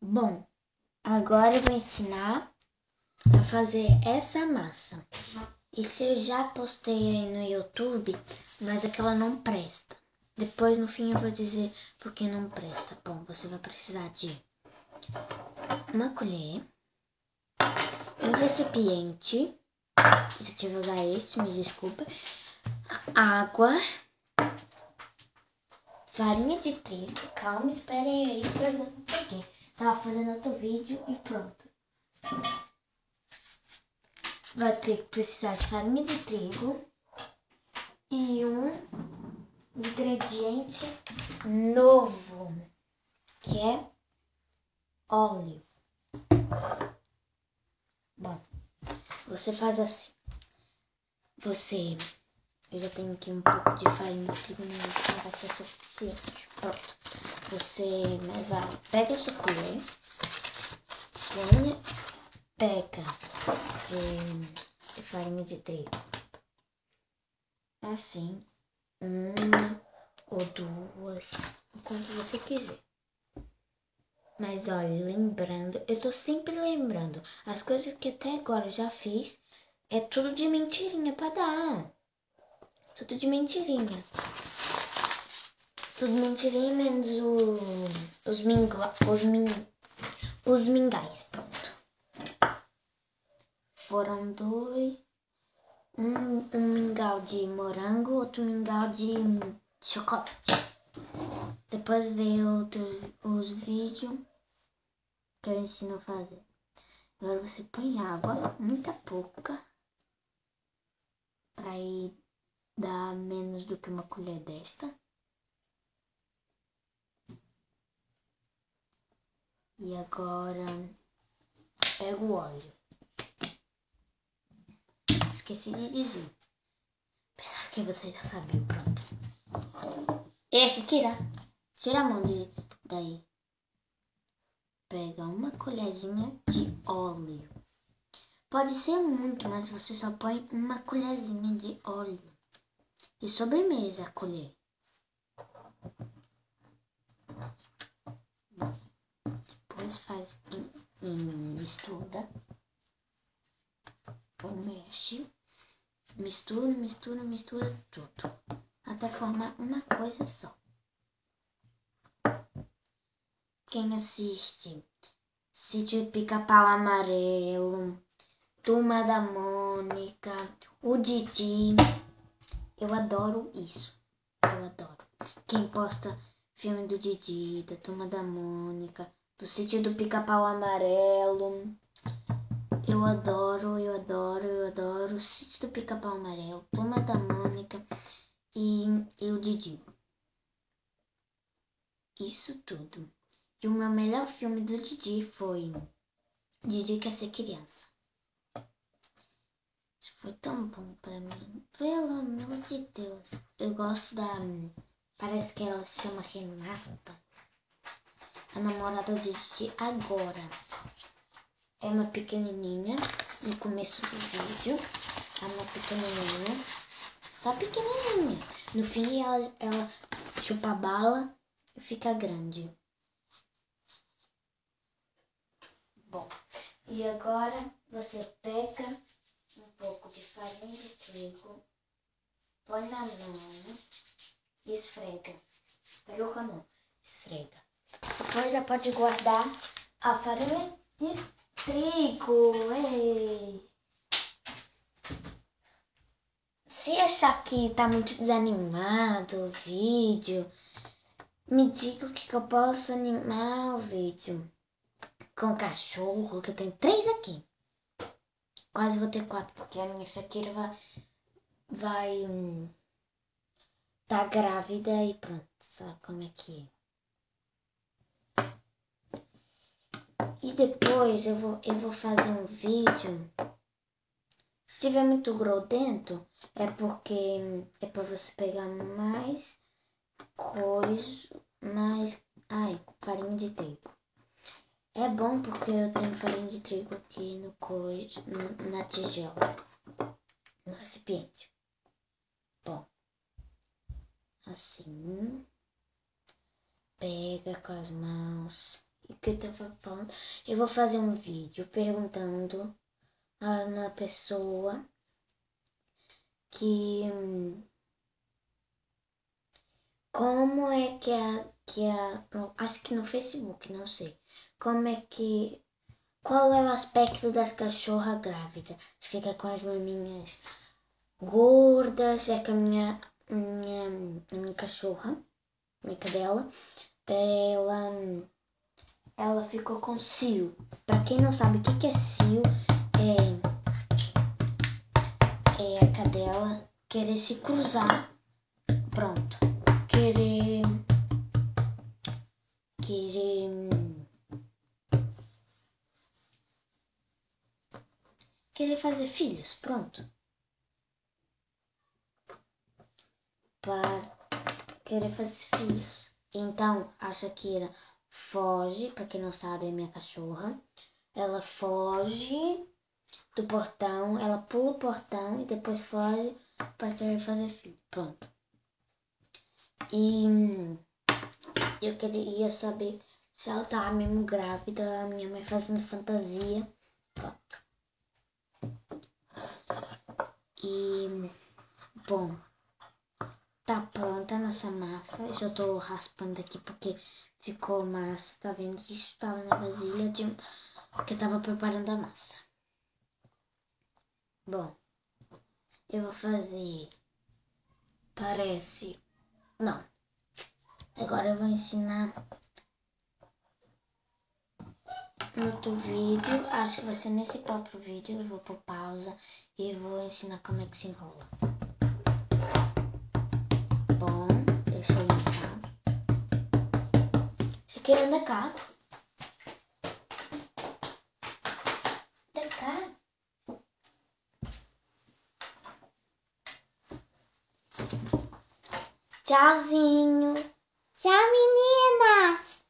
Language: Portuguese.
Bom, agora eu vou ensinar a fazer essa massa. Isso eu já postei aí no YouTube, mas aquela não presta. Depois no fim eu vou dizer por que não presta. Bom, você vai precisar de uma colher, um recipiente, se eu tiver usar esse, me desculpa, água, farinha de trigo. Calma, esperem aí que eu ainda não peguei. Tava fazendo outro vídeo e pronto. Vai ter que precisar de farinha de trigo e um ingrediente novo, que é óleo. Bom, você faz assim. Eu já tenho aqui um pouco de farinha de trigo, mas isso não vai ser suficiente. Pronto. Pega a sua colher, pega de farinha de trigo. Assim, uma ou duas, quanto você quiser. Mas olha, lembrando, eu tô sempre lembrando, as coisas que até agora eu já fiz, é tudo de mentirinha pra dar. Tudo de mentirinha. Tudo mentirinha menos os mingais, pronto. Foram dois, um mingau de morango, outro mingau de chocolate. Depois veio os vídeos que eu ensino a fazer. Agora você põe água, muita pouca, para ir dar menos do que uma colher desta. E agora pega o óleo. Esqueci de dizer. Apesar que você já sabia, pronto. Tira a mão daí. Pega uma colherzinha de óleo. Pode ser muito, mas você só põe uma colherzinha de óleo. E sobremesa a colher. Depois faz mistura. Ou mexe. Mistura tudo. Até formar uma coisa só. Quem assiste Sítio do Pica-Pau Amarelo, Turma da Mônica, o Didi, eu adoro isso. Eu adoro. Quem posta filme do Didi, da Turma da Mônica, do Sítio do Pica-Pau Amarelo, eu adoro o Sítio do Pica-Pau Amarelo, Turma da Mônica e o Didi. Isso tudo. E o meu melhor filme do Didi foi Didi Quer Ser Criança. Isso foi tão bom pra mim. Pelo amor de Deus. Eu gosto parece que ela se chama Renata. A namorada do Didi agora. É uma pequenininha. No começo do vídeo. É uma pequenininha. Só pequenininha. No fim ela chupa a bala e fica grande. Bom, e agora você pega um pouco de farinha de trigo, põe na mão e esfrega. Pega com a mão, esfrega. Depois já pode guardar a farinha de trigo. Ei. Se achar que tá muito desanimado o vídeo, me diga o que eu posso animar o vídeo. Com cachorro, que eu tenho 3 aqui. Quase vou ter 4, porque a minha Shakira vai tá grávida e pronto, sabe como é que é. E depois eu vou fazer um vídeo. Se tiver muito grudento, é porque é para você pegar mais coisa, farinha de trigo. É bom porque eu tenho farinha de trigo aqui na tigela, no recipiente. Bom, assim, pega com as mãos e que eu tava falando. Eu vou fazer um vídeo perguntando a uma pessoa que como é acho que no Facebook, não sei. Qual é o aspecto das cachorras grávidas? Fica com as maminhas gordas, é que a minha cachorra, minha cadela, ela ficou com cio. Pra quem não sabe o que é cio, é a cadela querer se cruzar, pronto, querer fazer filhos, pronto. Para querer fazer filhos. Então, a Shakira foge, pra quem não sabe, é minha cachorra. Ela foge do portão, ela pula o portão e depois foge pra querer fazer filho. Pronto. E eu queria saber se ela tava mesmo grávida, a minha mãe fazendo fantasia. Pronto. E, bom, tá pronta a nossa massa. Eu só tô raspando aqui porque ficou massa, tá vendo? Isso tava na vasilha que eu tava preparando a massa. Bom, eu vou fazer, parece, não. Agora eu vou ensinar no outro vídeo, acho que vai ser nesse próprio vídeo, eu vou pôr pausa e vou ensinar como é que se enrola. Bom, deixa eu limpar. Você quer andar cá? Da cá? Tchauzinho. Tchau, meninas.